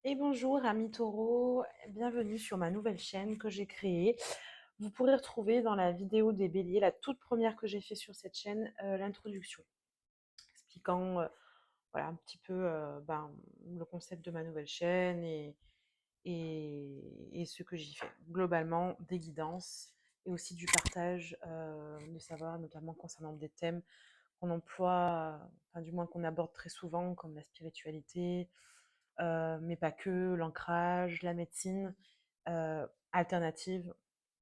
Et bonjour amis taureaux, bienvenue sur ma nouvelle chaîne que j'ai créée. Vous pourrez retrouver dans la vidéo des béliers, la toute première que j'ai fait sur cette chaîne, l'introduction, expliquant voilà, un petit peu le concept de ma nouvelle chaîne et ce que j'y fais. Globalement, des guidances et aussi du partage de savoir, notamment concernant des thèmes qu'on emploie, enfin du moins qu'on aborde très souvent, comme la spiritualité, mais pas que, l'ancrage, la médecine, alternative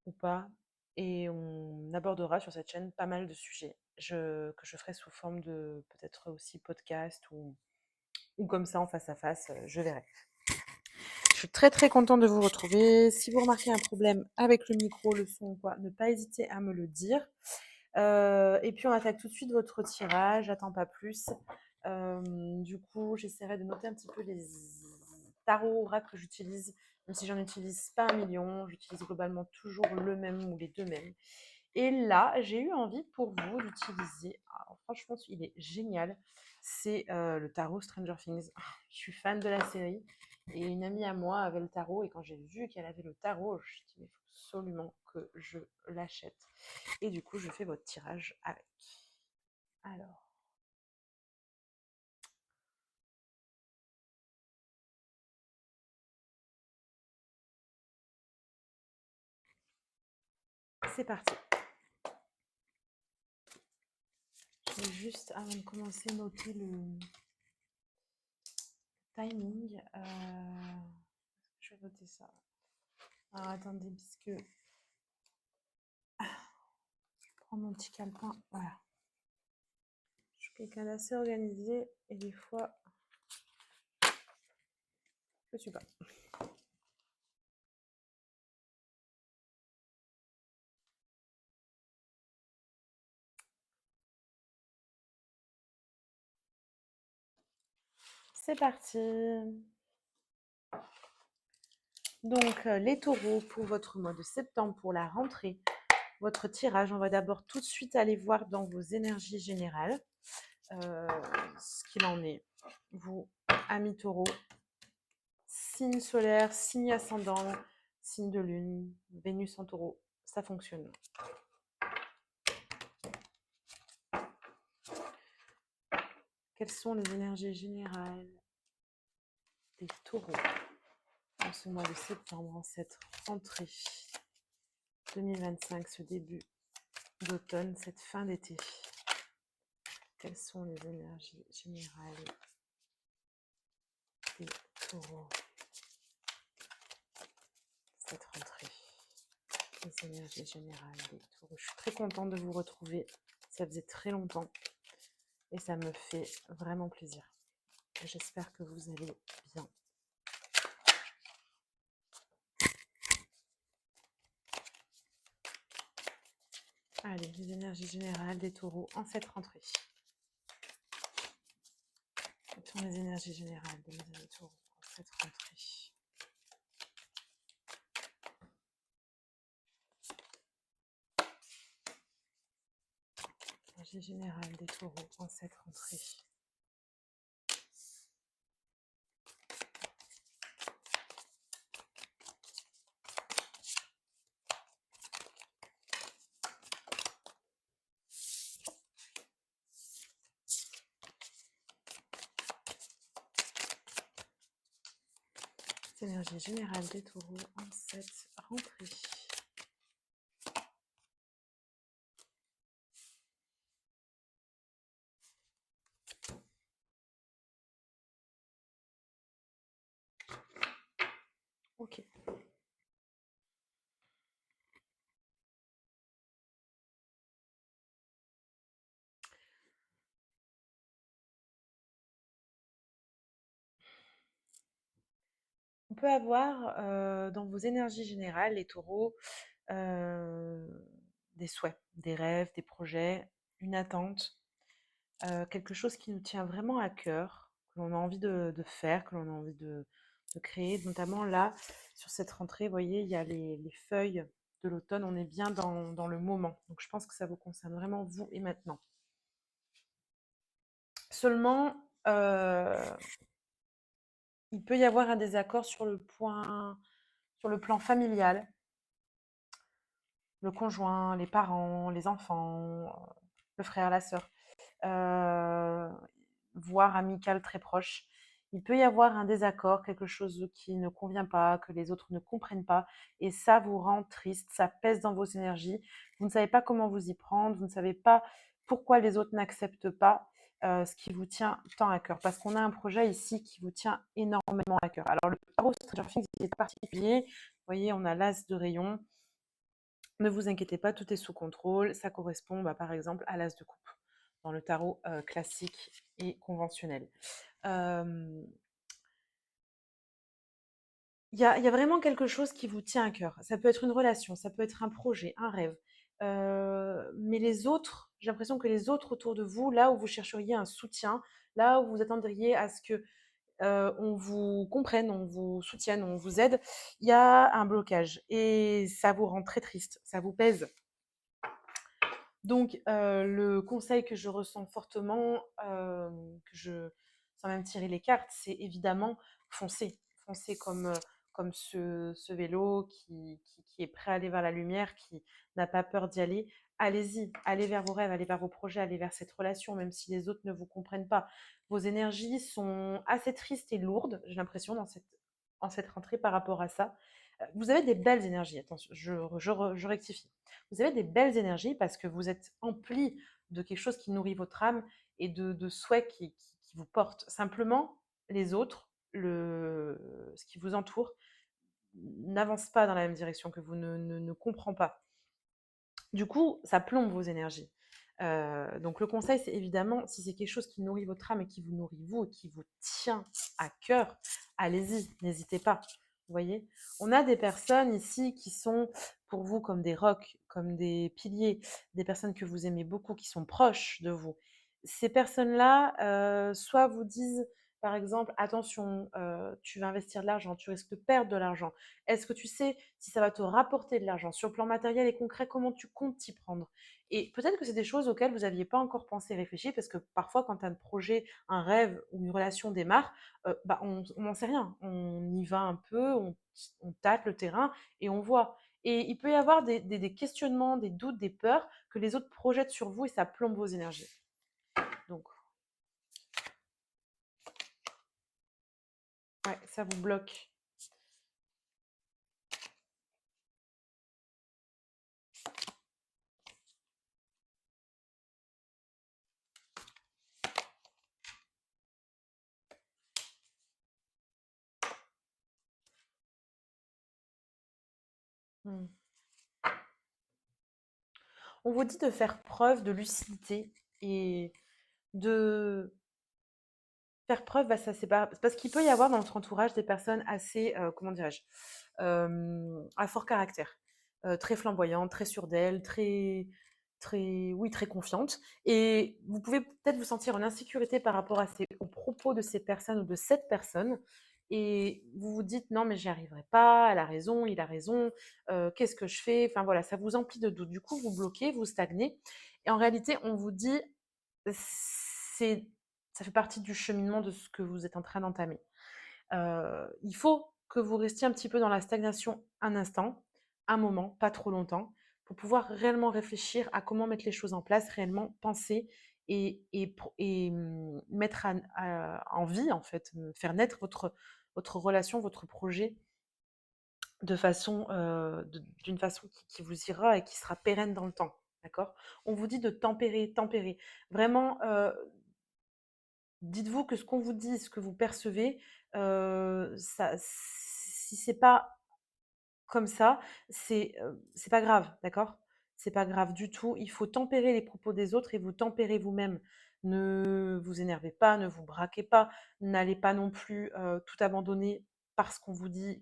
ou pas. Et on abordera sur cette chaîne pas mal de sujets que je ferai sous forme de peut-être aussi podcast ou comme ça en face à face, je verrai. Je suis très très contente de vous retrouver. Si vous remarquez un problème avec le micro, le son ou quoi, ne pas hésiter à me le dire. Et puis on attaque tout de suite votre tirage, j'attends pas plus. Du coup, j'essaierai de noter un petit peu les tarots oracles que j'utilise, même si j'en utilise pas un million, j'utilise globalement toujours le même ou les deux mêmes. Et là, j'ai eu envie pour vous d'utiliser, alors franchement, il est génial, c'est le tarot Stranger Things. Je suis fan de la série et une amie à moi avait le tarot et quand j'ai vu qu'elle avait le tarot, je me suis dit, mais il faut absolument que je l'achète. Et du coup, je fais votre tirage avec. Alors, c'est parti. Je vais juste, avant de commencer, noter le timing. Je vais noter ça. Alors, attendez, puisque je prends mon petit calepin. Voilà. Je suis quelqu'un d'assez organisé et des fois, je ne suis pas. C'est parti. Donc, les taureaux pour votre mois de septembre, pour la rentrée, votre tirage, on va d'abord tout de suite aller voir dans vos énergies générales euh, ce qu'il en est. Vous, amis taureaux, signe solaire, signe ascendant, signe de lune, Vénus en taureau, ça fonctionne. Quelles sont les énergies générales des taureaux en ce mois de septembre, en cette rentrée 2025, ce début d'automne, cette fin d'été? Quelles sont les énergies générales des taureaux cette rentrée? Les énergies générales des taureaux. Je suis très contente de vous retrouver. Ça faisait très longtemps et ça me fait vraiment plaisir. J'espère que vous allez bien. Allez, les énergies générales des taureaux en cette rentrée. Quelles sont les énergies générales des taureaux en cette rentrée? Énergie générale des taureaux en cette rentrée. Énergie générale des taureaux en cette rentrée. Ok. On peut avoir dans vos énergies générales, les taureaux, euh, des souhaits, des rêves, des projets, une attente, quelque chose qui nous tient vraiment à cœur, que l'on a envie de faire, que l'on a envie de créer. Notamment là, sur cette rentrée, vous voyez, il y a les feuilles de l'automne, on est bien dans le moment. Donc je pense que ça vous concerne vraiment vous et maintenant. Seulement, Il peut y avoir un désaccord sur le plan familial, le conjoint, les parents, les enfants, le frère, la sœur, heu, voire amical très proche. Il peut y avoir un désaccord, quelque chose qui ne convient pas, que les autres ne comprennent pas et ça vous rend triste, ça pèse dans vos énergies. Vous ne savez pas comment vous y prendre, vous ne savez pas pourquoi les autres n'acceptent pas, ce qui vous tient tant à cœur. Parce qu'on a un projet ici qui vous tient énormément à cœur. Alors le tarot Stranger Things est particulier. Vous voyez, on a l'as de rayon. Ne vous inquiétez pas, tout est sous contrôle. Ça correspond, par exemple, à l'as de coupe dans le tarot classique et conventionnel. Euh, Il y a vraiment quelque chose qui vous tient à cœur. Ça peut être une relation, ça peut être un projet, un rêve. Mais les autres, j'ai l'impression que les autres autour de vous, là où vous chercheriez un soutien, là où vous attendriez à ce que on vous comprenne, on vous soutienne, on vous aide, il y a un blocage. Et ça vous rend très triste, ça vous pèse. Donc, le conseil que je ressens fortement, sans même tirer les cartes, c'est évidemment foncer. Foncer comme ce vélo qui est prêt à aller vers la lumière, qui n'a pas peur d'y aller. Allez-y, allez vers vos rêves, allez vers vos projets, allez vers cette relation, même si les autres ne vous comprennent pas. Vos énergies sont assez tristes et lourdes, j'ai l'impression, en cette rentrée par rapport à ça. Vous avez des belles énergies, attention, je rectifie. Vous avez des belles énergies parce que vous êtes empli de quelque chose qui nourrit votre âme et de souhaits qui vous portent. Simplement, les autres, ce qui vous entoure, n'avance pas dans la même direction, que vous ne comprend pas. Du coup, ça plombe vos énergies. Donc le conseil, c'est évidemment, si c'est quelque chose qui nourrit votre âme et qui vous nourrit vous et qui vous tient à cœur, allez-y, n'hésitez pas. Vous voyez, on a des personnes ici qui sont pour vous comme des rocs, comme des piliers, des personnes que vous aimez beaucoup, qui sont proches de vous. Ces personnes-là, soit vous disent, par exemple, attention, tu vas investir de l'argent, tu risques de perdre de l'argent. Est-ce que tu sais si ça va te rapporter de l'argent sur le plan matériel et concret, comment tu comptes t'y prendre? Et peut-être que c'est des choses auxquelles vous n'aviez pas encore pensé, réfléchi, parce que parfois, quand un projet, un rêve ou une relation démarre, on n'en sait rien. On y va un peu, on tâte le terrain et on voit. Et il peut y avoir des questionnements, des doutes, des peurs que les autres projettent sur vous et ça plombe vos énergies. Donc, ouais, ça vous bloque. Hmm. On vous dit de faire preuve de lucidité et de faire preuve, ça c'est pas parce qu'il peut y avoir dans notre entourage des personnes assez, comment dirais-je? À fort caractère, très flamboyantes, très sûres d'elles, oui, très confiantes et vous pouvez peut-être vous sentir en insécurité par rapport aux propos de ces personnes ou de cette personne et vous vous dites: «Non mais j'y arriverai pas, elle a raison, il a raison, qu'est-ce que je fais?» Enfin voilà, ça vous emplit de doutes. Du coup, vous bloquez, vous stagnez et en réalité, on vous dit: «C'est ça fait partie du cheminement de ce que vous êtes en train d'entamer. Il faut que vous restiez un petit peu dans la stagnation un instant, un moment, pas trop longtemps, pour pouvoir réellement réfléchir à comment mettre les choses en place, réellement penser et mettre en vie, en fait, faire naître votre relation, votre projet d'une façon qui vous ira et qui sera pérenne dans le temps. D'accord. On vous dit de tempérer, tempérer. Vraiment, dites-vous que ce qu'on vous dit, ce que vous percevez, si c'est pas comme ça, c'est pas grave, d'accord? C'est pas grave du tout. Il faut tempérer les propos des autres et vous tempérer vous-même. Ne vous énervez pas, ne vous braquez pas, n'allez pas non plus, tout abandonner parce qu'on vous dit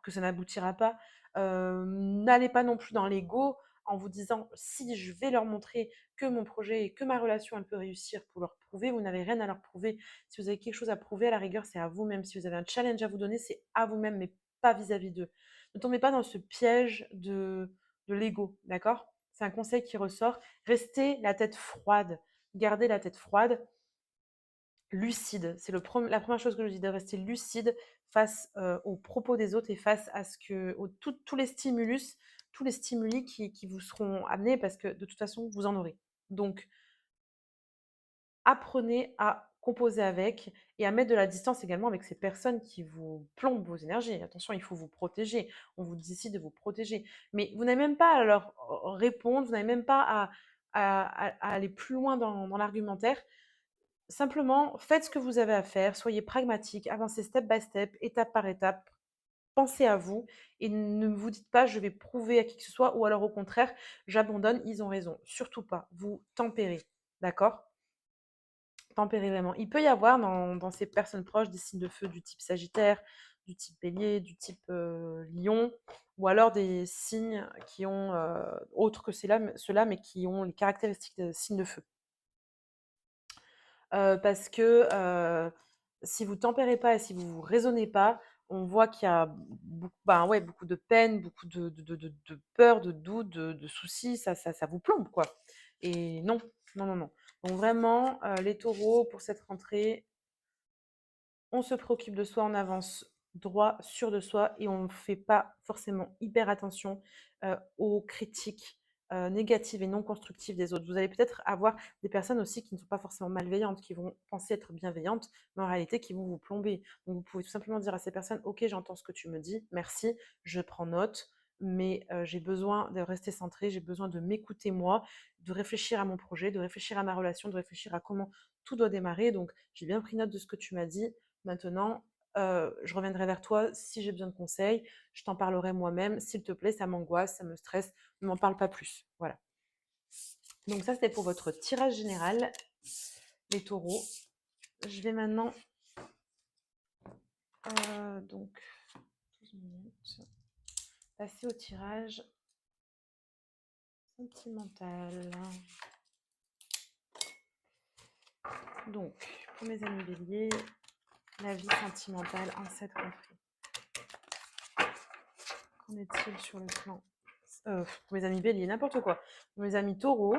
que ça n'aboutira pas. N'allez pas non plus dans l'ego en vous disant: «Si je vais leur montrer que mon projet et que ma relation, elle peut réussir», pour leur prouver, vous n'avez rien à leur prouver. Si vous avez quelque chose à prouver, à la rigueur, c'est à vous-même. Si vous avez un challenge à vous donner, c'est à vous-même, mais pas vis-à-vis d'eux. Ne tombez pas dans ce piège de l'ego, d'accord? C'est un conseil qui ressort. Restez la tête froide. Gardez la tête froide. lucide. C'est la première chose que je dis, de rester lucide face aux propos des autres et face à ce que, tous les stimulus, tous les stimuli qui vous seront amenés parce que de toute façon, vous en aurez. Donc, apprenez à composer avec et à mettre de la distance également avec ces personnes qui vous plombent vos énergies. Attention, il faut vous protéger. On vous décide de vous protéger. Mais vous n'avez même pas à leur répondre, vous n'avez même pas à aller plus loin dans l'argumentaire. Simplement, faites ce que vous avez à faire, soyez pragmatique, avancez step by step, étape par étape. Pensez à vous et ne vous dites pas je vais prouver à qui que ce soit ou alors au contraire, j'abandonne, ils ont raison. Surtout pas. Vous tempérez. D'accord? Tempérer vraiment. Il peut y avoir dans ces personnes proches des signes de feu du type Sagittaire, du type Bélier, du type Lion, ou alors des signes qui ont, autres que ceux-là, mais qui ont les caractéristiques de signes de feu. Parce que si vous tempérez pas et si vous raisonnez pas, on voit qu'il y a ouais, beaucoup de peine, beaucoup de peur, de doute, de soucis, ça vous plombe, quoi. Et non, non, non, non. Donc vraiment, les taureaux, pour cette rentrée, on se préoccupe de soi, on avance droit, sûr de soi et on ne fait pas forcément hyper attention aux critiques négatives et non constructives des autres. Vous allez peut-être avoir des personnes aussi qui ne sont pas forcément malveillantes, qui vont penser être bienveillantes, mais en réalité qui vont vous plomber. Donc vous pouvez tout simplement dire à ces personnes, ok, j'entends ce que tu me dis, merci, je prends note, mais j'ai besoin de rester centré, j'ai besoin de m'écouter moi, de réfléchir à mon projet, de réfléchir à ma relation, de réfléchir à comment tout doit démarrer. Donc j'ai bien pris note de ce que tu m'as dit. Maintenant, je reviendrai vers toi si j'ai besoin de conseils. Je t'en parlerai moi-même. S'il te plaît, ça m'angoisse, ça me stresse. Ne m'en parle pas plus. Voilà. Donc ça, c'était pour votre tirage général, les taureaux. Je vais maintenant, donc, 12 minutes, passer au tirage sentimental. Donc, pour mes amis béliers, la vie sentimentale en cette rentrée. Qu'en est-il sur le plan pour mes amis béliers, n'importe quoi. Pour mes amis taureaux,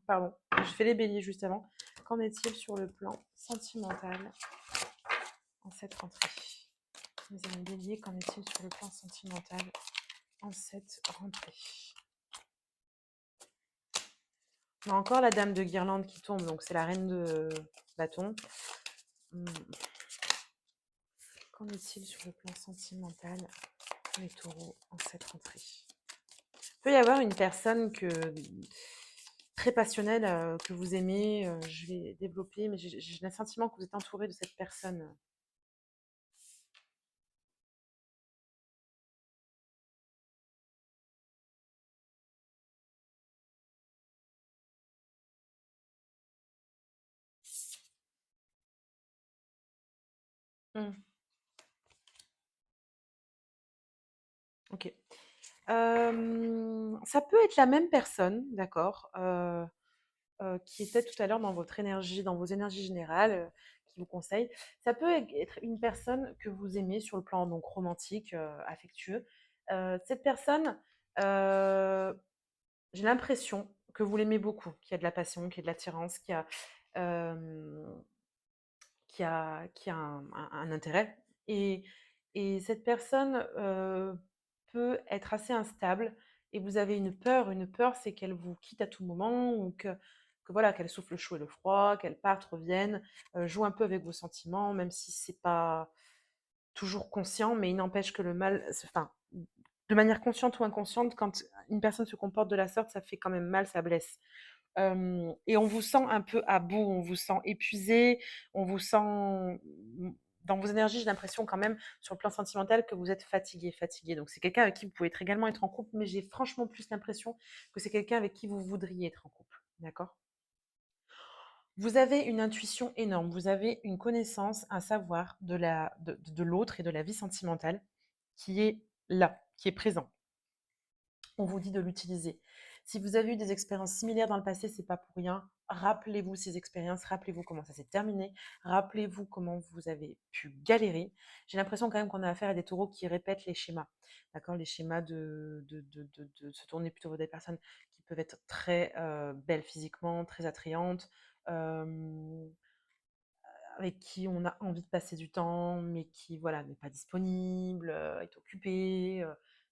pardon, j'ai fait les béliers juste avant. Qu'en est-il sur le plan sentimental en cette rentrée? Mes amis béliers, qu'en est-il sur le plan sentimental en cette rentrée? On a encore la dame de guirlande qui tombe, donc c'est la reine de bâton. Qu'en est-il sur le plan sentimental les taureaux en cette rentrée? Il peut y avoir une personne très passionnelle que vous aimez, je vais développer, mais j'ai le sentiment que vous êtes entouré de cette personne. Hmm, ok. Ça peut être la même personne, d'accord, qui était tout à l'heure dans votre énergie, dans vos énergies générales, qui vous conseille. Ça peut être une personne que vous aimez sur le plan donc romantique, affectueux. Cette personne, euh, j'ai l'impression que vous l'aimez beaucoup, qu'il y a de la passion, qu'il y a de l'attirance, euh, qu'il y a un intérêt. Et cette personne peut être assez instable et vous avez une peur. Une peur, c'est qu'elle vous quitte à tout moment ou que voilà, qu'elle souffle le chaud et le froid, qu'elle parte, revienne, joue un peu avec vos sentiments, même si c'est pas toujours conscient, mais il n'empêche que le mal, enfin, de manière consciente ou inconsciente, quand une personne se comporte de la sorte, ça fait quand même mal, ça blesse. Et on vous sent un peu à bout, on vous sent épuisé, on vous sent dans vos énergies, j'ai l'impression quand même, sur le plan sentimental, que vous êtes fatigué, fatigué. Donc c'est quelqu'un avec qui vous pouvez également être en couple, mais j'ai franchement plus l'impression que c'est quelqu'un avec qui vous voudriez être en couple. D'accord? Vous avez une intuition énorme, vous avez une connaissance, un savoir de l'autre et de la vie sentimentale qui est là, qui est présent. On vous dit de l'utiliser. Si vous avez eu des expériences similaires dans le passé, c'est pas pour rien. Rappelez-vous ces expériences, rappelez-vous comment ça s'est terminé, rappelez-vous comment vous avez pu galérer. J'ai l'impression quand même qu'on a affaire à des taureaux qui répètent les schémas, d'accord, les schémas de se tourner plutôt vers des personnes qui peuvent être très belles physiquement, très attrayantes, euh, avec qui on a envie de passer du temps, mais qui, voilà, n'est pas disponible, est occupé,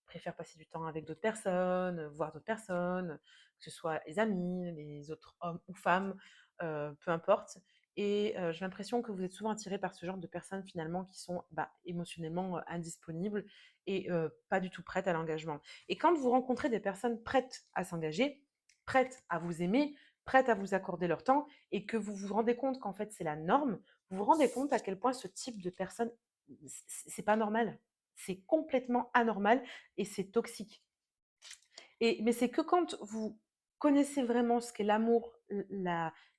préfère passer du temps avec d'autres personnes, voir d'autres personnes, que ce soit les amis, les autres hommes ou femmes, peu importe. Et j'ai l'impression que vous êtes souvent attirés par ce genre de personnes finalement qui sont, bah, émotionnellement, indisponibles et pas du tout prêtes à l'engagement. Et quand vous rencontrez des personnes prêtes à s'engager, prêtes à vous aimer, prêtes à vous accorder leur temps et que vous vous rendez compte qu'en fait c'est la norme, vous vous rendez compte à quel point ce type de personne, c'est pas normal. C'est complètement anormal et c'est toxique. Mais c'est que quand vous connaissez vraiment ce qu'est l'amour,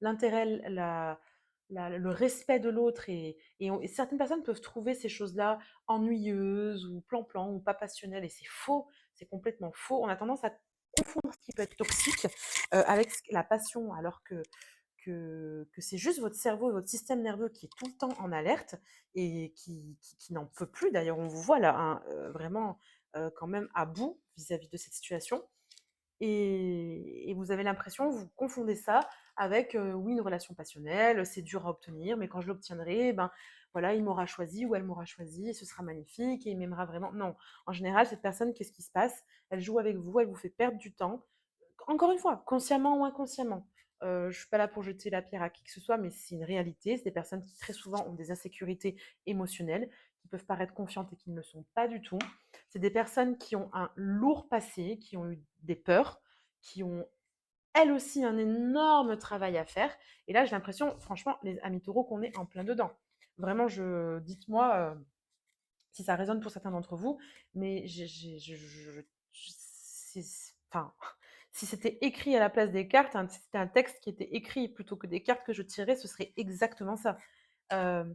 l'intérêt, le respect de l'autre, et certaines personnes peuvent trouver ces choses-là ennuyeuses ou plan-plan ou pas passionnelles, et c'est faux, c'est complètement faux. On a tendance à confondre ce qui peut être toxique avec la passion, alors que c'est juste votre cerveau et votre système nerveux qui est tout le temps en alerte et qui n'en peut plus. D'ailleurs, on vous voit là, hein, vraiment quand même à bout vis-à-vis de cette situation. Et vous avez l'impression, vous confondez ça avec, oui, une relation passionnelle, c'est dur à obtenir, mais quand je l'obtiendrai, ben, voilà, il m'aura choisi ou elle m'aura choisi, et ce sera magnifique et il m'aimera vraiment. Non, en général, cette personne, qu'est-ce qui se passe? Elle joue avec vous, elle vous fait perdre du temps. Encore une fois, consciemment ou inconsciemment. Je ne suis pas là pour jeter la pierre à qui que ce soit, mais c'est une réalité. C'est des personnes qui très souvent ont des insécurités émotionnelles, qui peuvent paraître confiantes et qui ne le sont pas du tout. C'est des personnes qui ont un lourd passé, qui ont eu des peurs, qui ont elles aussi un énorme travail à faire. Et là, j'ai l'impression, franchement, les amis taureaux, qu'on est en plein dedans. Vraiment, dites-moi si ça résonne pour certains d'entre vous, mais enfin, si c'était écrit à la place des cartes, hein, si c'était un texte qui était écrit plutôt que des cartes que je tirais, ce serait exactement ça. Euh,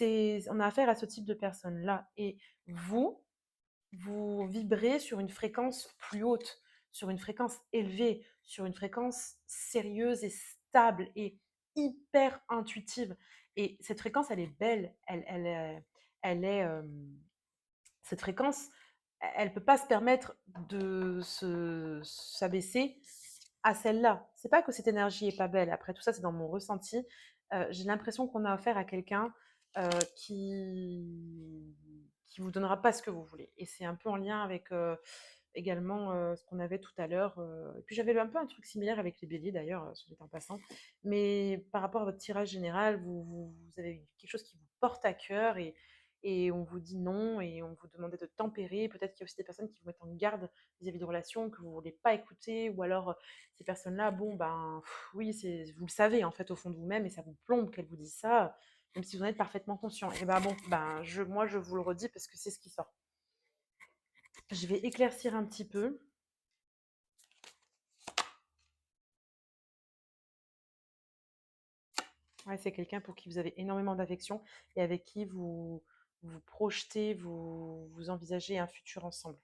on a affaire à ce type de personnes-là. Et vous vibrez sur une fréquence plus haute, sur une fréquence élevée, sur une fréquence sérieuse et stable et hyper intuitive. Et cette fréquence, elle est belle, elle est cette fréquence, elle ne peut pas se permettre de s'abaisser à celle-là. C'est pas que cette énergie est pas belle. Après tout ça, c'est dans mon ressenti. J'ai l'impression qu'on a affaire à quelqu'un qui vous donnera pas ce que vous voulez. Et c'est un peu en lien avec également ce qu'on avait tout à l'heure. Et puis j'avais un peu un truc similaire avec les béliers d'ailleurs, sur en passant. Mais par rapport à votre tirage général, vous avez quelque chose qui vous porte à cœur, et on vous dit non et on vous demandait de tempérer. Peut-être qu'il y a aussi des personnes qui vous mettent en garde vis-à-vis de relations que vous ne voulez pas écouter, ou alors ces personnes-là, bon, ben oui, vous le savez en fait au fond de vous-même, et ça vous plombe qu'elles vous disent ça, même si vous en êtes parfaitement conscient. Et ben bon, ben moi je vous le redis parce que c'est ce qui sort. Je vais éclaircir un petit peu. Ouais, c'est quelqu'un pour qui vous avez énormément d'affection et avec qui vous projetez, vous envisagez un futur ensemble.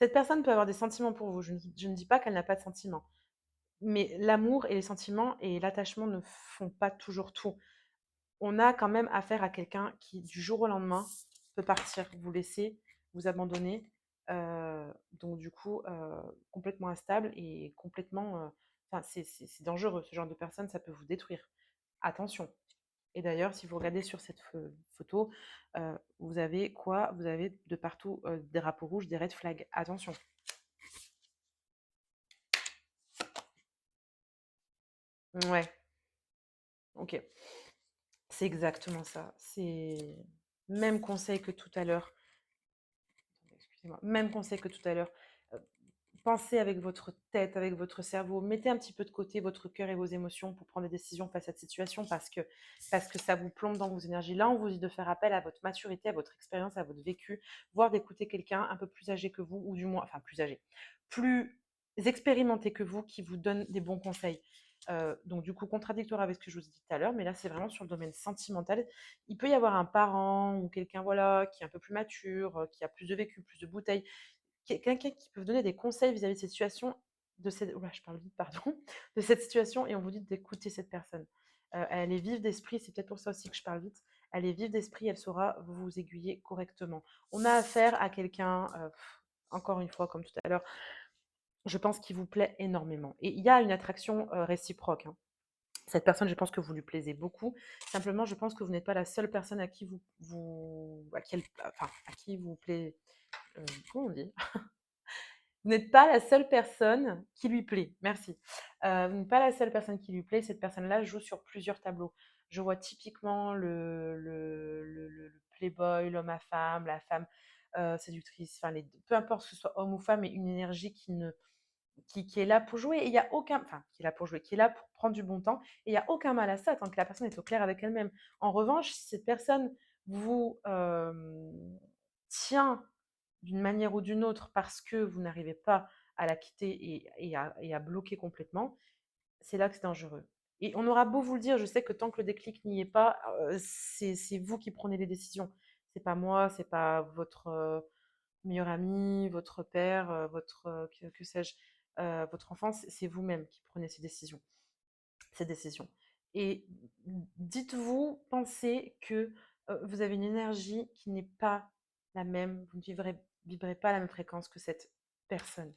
Cette personne peut avoir des sentiments pour vous. Je ne dis pas qu'elle n'a pas de sentiments. Mais l'amour et les sentiments et l'attachement ne font pas toujours tout. On a quand même affaire à quelqu'un qui, du jour au lendemain, peut partir, vous laisser, vous abandonner. Donc, du coup, complètement instable et complètement. Enfin, c'est dangereux. Ce genre de personne, ça peut vous détruire. Attention. Et d'ailleurs, si vous regardez sur cette photo, vous avez quoi? Vous avez de partout des drapeaux rouges, des red flags. Attention. Ouais, ok. C'est exactement ça. C'est même conseil que tout à l'heure. Excusez-moi. Même conseil que tout à l'heure. Euh, Pensez avec votre tête, avec votre cerveau. Mettez un petit peu de côté votre cœur et vos émotions pour prendre des décisions face à cette situation, parce que ça vous plombe dans vos énergies. Là, on vous dit de faire appel à votre maturité, à votre expérience, à votre vécu, voire d'écouter quelqu'un un peu plus âgé que vous, ou du moins, enfin plus âgé, plus expérimenté que vous, qui vous donne des bons conseils. Donc du coup, contradictoire avec ce que je vous ai dit tout à l'heure, mais là c'est vraiment sur le domaine sentimental. Il peut y avoir un parent ou quelqu'un, voilà, qui est un peu plus mature, qui a plus de vécu, plus de bouteilles, quelqu'un qui peut vous donner des conseils vis-à-vis de cette situation, oula, je parle vite, pardon, de cette situation, et on vous dit d'écouter cette personne. Elle est vive d'esprit, c'est peut-être pour ça aussi que je parle vite. Elle est vive d'esprit, elle saura vous aiguiller correctement. On a affaire à quelqu'un, encore une fois, comme tout à l'heure, je pense qu'il vous plaît énormément et il y a une attraction, réciproque, hein. Cette personne, je pense que vous lui plaisez beaucoup. Simplement, je pense que vous n'êtes pas la seule personne à qui à qui elle enfin, à qui vous plaît, comment on dit? Vous n'êtes pas la seule personne qui lui plaît. Merci. Vous n'êtes pas la seule personne qui lui plaît. Cette personne-là joue sur plusieurs tableaux. Je vois typiquement le playboy, l'homme à femme, la femme, séductrice, enfin les peu importe que ce soit homme ou femme, mais une énergie qui est là pour jouer et il y a aucun enfin, qui est là pour jouer, qui est là pour prendre du bon temps et il y a aucun mal à ça tant que la personne est au clair avec elle-même. En revanche, si cette personne vous, tient d'une manière ou d'une autre parce que vous n'arrivez pas à la quitter et à bloquer complètement, c'est là que c'est dangereux. Et on aura beau vous le dire, je sais que tant que le déclic n'y est pas, c'est vous qui prenez les décisions. C'est pas moi, c'est pas votre meilleur ami, votre père, votre que sais-je, votre enfant, c'est vous-même qui prenez ces décisions. Et dites-vous, pensez que vous avez une énergie qui n'est pas la même, vous ne vibrez pas à la même fréquence que cette personne.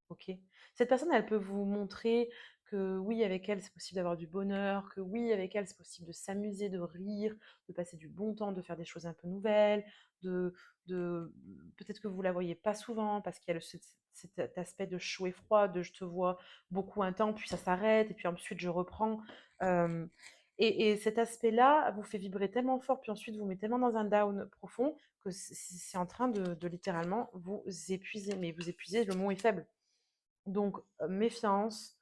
Ok. Cette personne, elle peut vous montrer que oui, avec elle, c'est possible d'avoir du bonheur, que oui, avec elle, c'est possible de s'amuser, de rire, de passer du bon temps, de faire des choses un peu nouvelles, de, de peut-être que vous la voyez pas souvent parce qu'il y a cet aspect de chaud et froid, de je te vois beaucoup un temps, puis ça s'arrête, et puis ensuite je reprends. Euh, et cet aspect-là vous fait vibrer tellement fort, puis ensuite vous met tellement dans un down profond que c'est en train de littéralement vous épuiser. Mais vous épuiser, le mot est faible. Donc, méfiance,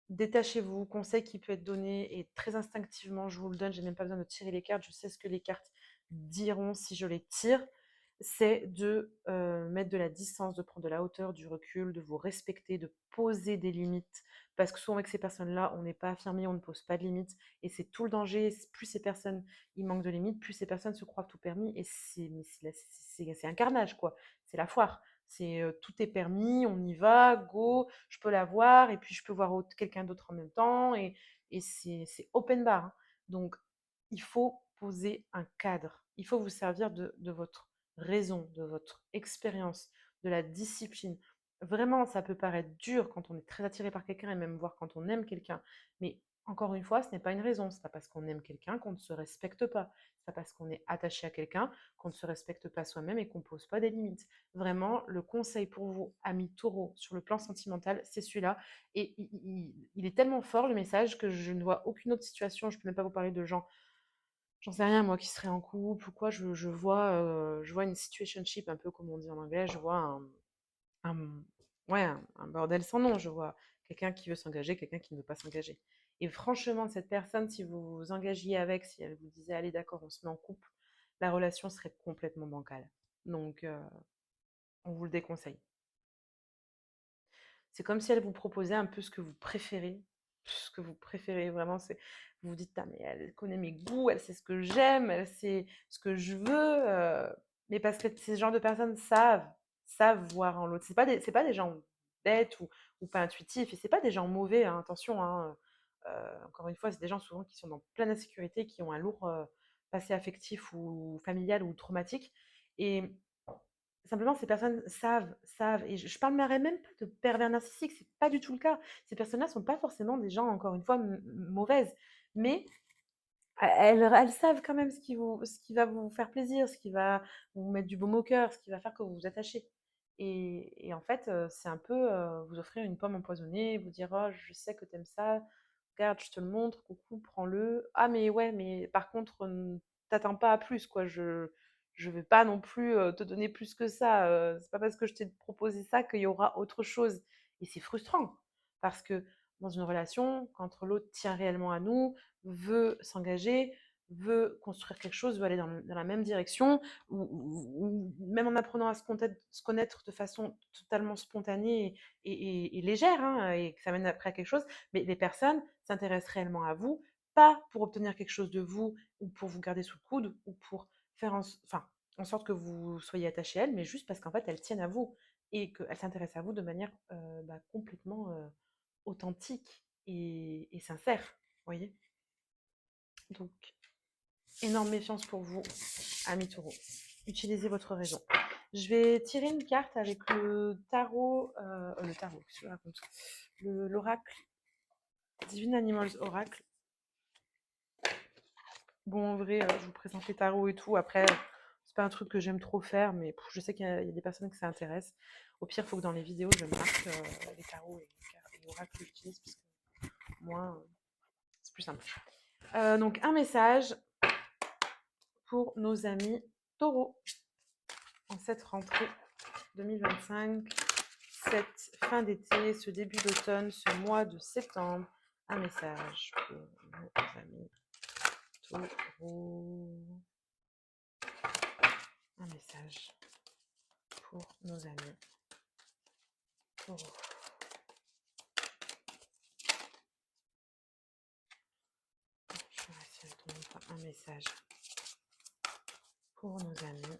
détachez-vous, conseil qui peut être donné et très instinctivement, je vous le donne, j'ai même pas besoin de tirer les cartes, je sais ce que les cartes diront si je les tire, c'est de mettre de la distance, de prendre de la hauteur, du recul, de vous respecter, de poser des limites. Parce que souvent avec ces personnes-là, on n'est pas affirmé, on ne pose pas de limites. Et c'est tout le danger. Plus ces personnes, ils manquent de limites, plus ces personnes se croient tout permis. Et c'est un carnage, quoi. C'est la foire. C'est tout est permis, on y va, go, je peux la voir, et puis je peux voir quelqu'un d'autre en même temps, et c'est open bar, hein. Donc, il faut poser un cadre. Il faut vous servir de votre raison, de votre expérience, de la discipline. Vraiment, ça peut paraître dur quand on est très attiré par quelqu'un et même voir quand on aime quelqu'un. Mais encore une fois, ce n'est pas une raison. Ce n'est pas parce qu'on aime quelqu'un qu'on ne se respecte pas. Ce n'est pas parce qu'on est attaché à quelqu'un qu'on ne se respecte pas soi-même et qu'on ne pose pas des limites. Vraiment, le conseil pour vous, ami taureau, sur le plan sentimental, c'est celui-là. Et il est tellement fort, le message, que je ne vois aucune autre situation. Je ne peux même pas vous parler de gens, j'en sais rien, moi, qui seraient en couple ou quoi. Je vois une situationship, un peu comme on dit en anglais. Je vois un, ouais, un bordel sans nom. Je vois quelqu'un qui veut s'engager, quelqu'un qui ne veut pas s'engager. Et franchement, cette personne, si vous vous engagiez avec, si elle vous disait, allez, d'accord, on se met en couple, la relation serait complètement bancale. Donc, on vous le déconseille. C'est comme si elle vous proposait un peu ce que vous préférez. Ce que vous préférez vraiment, c'est vous vous dites, ah, mais elle connaît mes goûts, elle sait ce que j'aime, elle sait ce que je veux. Mais parce que ces genres de personnes savent voir en l'autre. C'est pas des gens bêtes ou pas intuitifs, et c'est pas des gens mauvais, hein, attention, hein. Encore une fois, c'est des gens souvent qui sont dans pleine insécurité, qui ont un lourd passé affectif ou familial ou traumatique. Et simplement, ces personnes savent, et je parlerai même pas de pervers narcissiques, c'est pas du tout le cas. Ces personnes-là sont pas forcément des gens, encore une fois, mauvaises, mais elles savent quand même ce qui va vous faire plaisir, ce qui va vous mettre du baume au cœur, ce qui va faire que vous vous attachez. Et en fait, c'est un peu vous offrir une pomme empoisonnée, vous dire: «Oh, je sais que t'aimes ça, regarde, je te le montre, coucou, prends-le. Ah, mais ouais, mais par contre, t'attends pas à plus, quoi. Je vais pas non plus te donner plus que ça. C'est pas parce que je t'ai proposé ça qu'il y aura autre chose.» Et c'est frustrant parce que dans une relation, quand l'autre tient réellement à nous, veut s'engager, veut construire quelque chose, veut aller dans la même direction, ou même en apprenant à se connaître de façon totalement spontanée et légère, hein, et que ça mène après à quelque chose, mais les personnes s'intéressent réellement à vous, pas pour obtenir quelque chose de vous, ou pour vous garder sous le coude, ou pour faire en sorte que vous soyez attaché à elles, mais juste parce qu'en fait, elles tiennent à vous et qu'elles s'intéressent à vous de manière complètement authentique et sincère, vous voyez. Donc, énorme méfiance pour vous, amis taureaux. Utilisez votre raison. Je vais tirer une carte avec le tarot, qu'est-ce que je raconte? L'oracle, Divine Animals Oracle. Bon, en vrai, je vous présente les tarots et tout. Après, c'est pas un truc que j'aime trop faire, mais je sais qu'il y a des personnes que ça intéresse. Au pire, il faut que dans les vidéos, je marque les tarots et l'oracle que j'utilise, parce que moi, c'est plus simple. Donc, un message pour nos amis taureaux en cette rentrée 2025, cette fin d'été, ce début d'automne, ce mois de septembre. Un message pour nos amis taureaux. Un message pour nos amis taureaux. Je vais essayer de trouver un message pour nos amis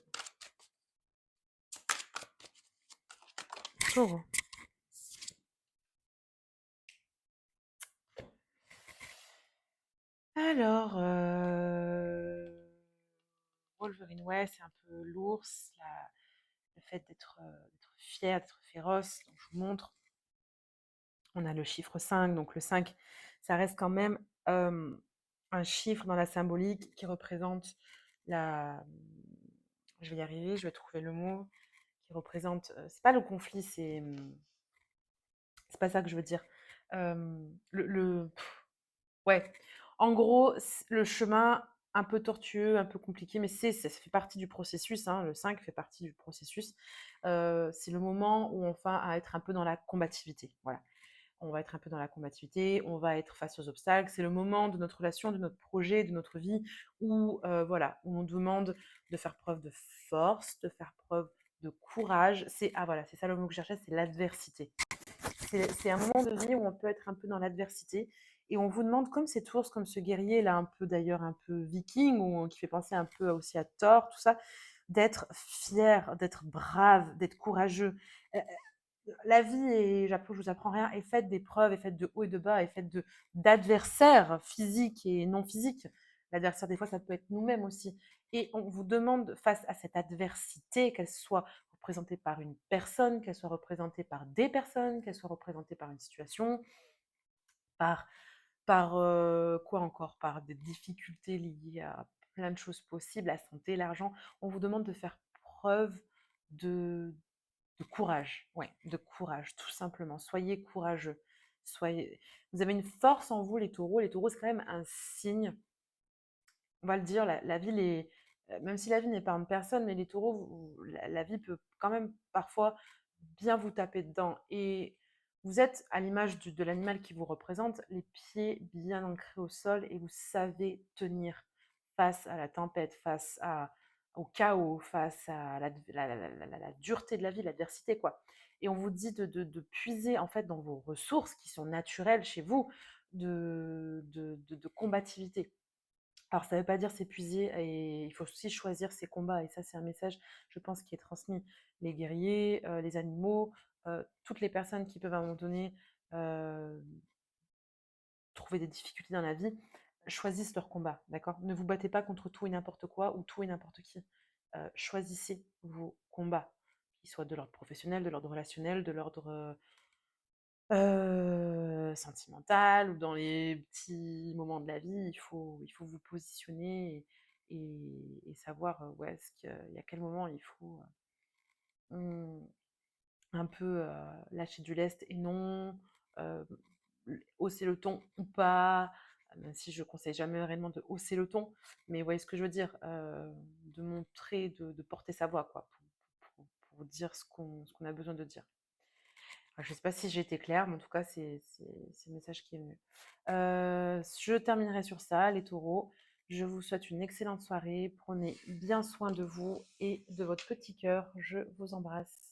taureaux. Alors, Wolverine, ouais, c'est un peu l'ours, le fait d'être fier, d'être féroce. Donc, je vous montre. On a le chiffre 5, donc le 5, ça reste quand même un chiffre dans la symbolique qui représente la... Je vais y arriver, je vais trouver le mot qui représente... c'est pas le conflit, c'est pas ça que je veux dire. Ouais, en gros, le chemin un peu tortueux, un peu compliqué, mais ça fait partie du processus, hein, le 5 fait partie du processus. C'est le moment où on va être un peu dans la combativité, voilà. On va être un peu dans la combativité, on va être face aux obstacles. C'est le moment de notre relation, de notre projet, de notre vie où, voilà, où on demande de faire preuve de force, de faire preuve de courage. Voilà, c'est ça le mot que je cherchais, c'est l'adversité. C'est un moment de vie où on peut être un peu dans l'adversité et on vous demande, comme cet ours, comme ce guerrier là, un peu d'ailleurs un peu viking, ou qui fait penser un peu aussi à Thor, tout ça, d'être fier, d'être brave, d'être courageux. La vie, je vous apprends rien, est faite d'épreuves, est faite de hauts et de bas, est faite d'adversaires physiques et non physiques. L'adversaire, des fois, ça peut être nous-mêmes aussi. Et on vous demande, face à cette adversité, qu'elle soit représentée par une personne, qu'elle soit représentée par des personnes, qu'elle soit représentée par une situation, par, quoi encore, par des difficultés liées à plein de choses possibles, la santé, l'argent. On vous demande de faire preuve de, de courage, ouais, de courage, tout simplement. Soyez courageux. Vous avez une force en vous, les taureaux. Les taureaux, c'est quand même un signe. On va le dire, la vie, même si la vie n'est pas une personne, mais les taureaux, la vie peut quand même parfois bien vous taper dedans. Et vous êtes, à l'image de l'animal qui vous représente, les pieds bien ancrés au sol et vous savez tenir face à la tempête, au chaos, face à la dureté de la vie, l'adversité, quoi. Et on vous dit de puiser en fait dans vos ressources qui sont naturelles chez vous, de combativité. Alors, ça ne veut pas dire s'épuiser, et il faut aussi choisir ses combats. Et ça, c'est un message, je pense, qui est transmis. Les guerriers, les animaux, toutes les personnes qui peuvent à un moment donné euh, trouver des difficultés dans la vie, choisissent leur combat, d'accord? Ne vous battez pas contre tout et n'importe quoi ou tout et n'importe qui. Choisissez vos combats, qu'ils soient de l'ordre professionnel, de l'ordre relationnel, de l'ordre sentimentale, ou dans les petits moments de la vie, il faut vous positionner et savoir où est-ce qu'il y a quel moment il faut un peu lâcher du lest et non, euh, hausser le ton ou pas, même si je ne conseille jamais réellement de hausser le ton, mais vous voyez ce que je veux dire, de montrer, de porter sa voix, quoi, pour dire ce qu'on a besoin de dire. Je ne sais pas si j'ai été claire, mais en tout cas, c'est le message qui est venu. Je terminerai sur ça, les taureaux. Je vous souhaite une excellente soirée. Prenez bien soin de vous et de votre petit cœur. Je vous embrasse.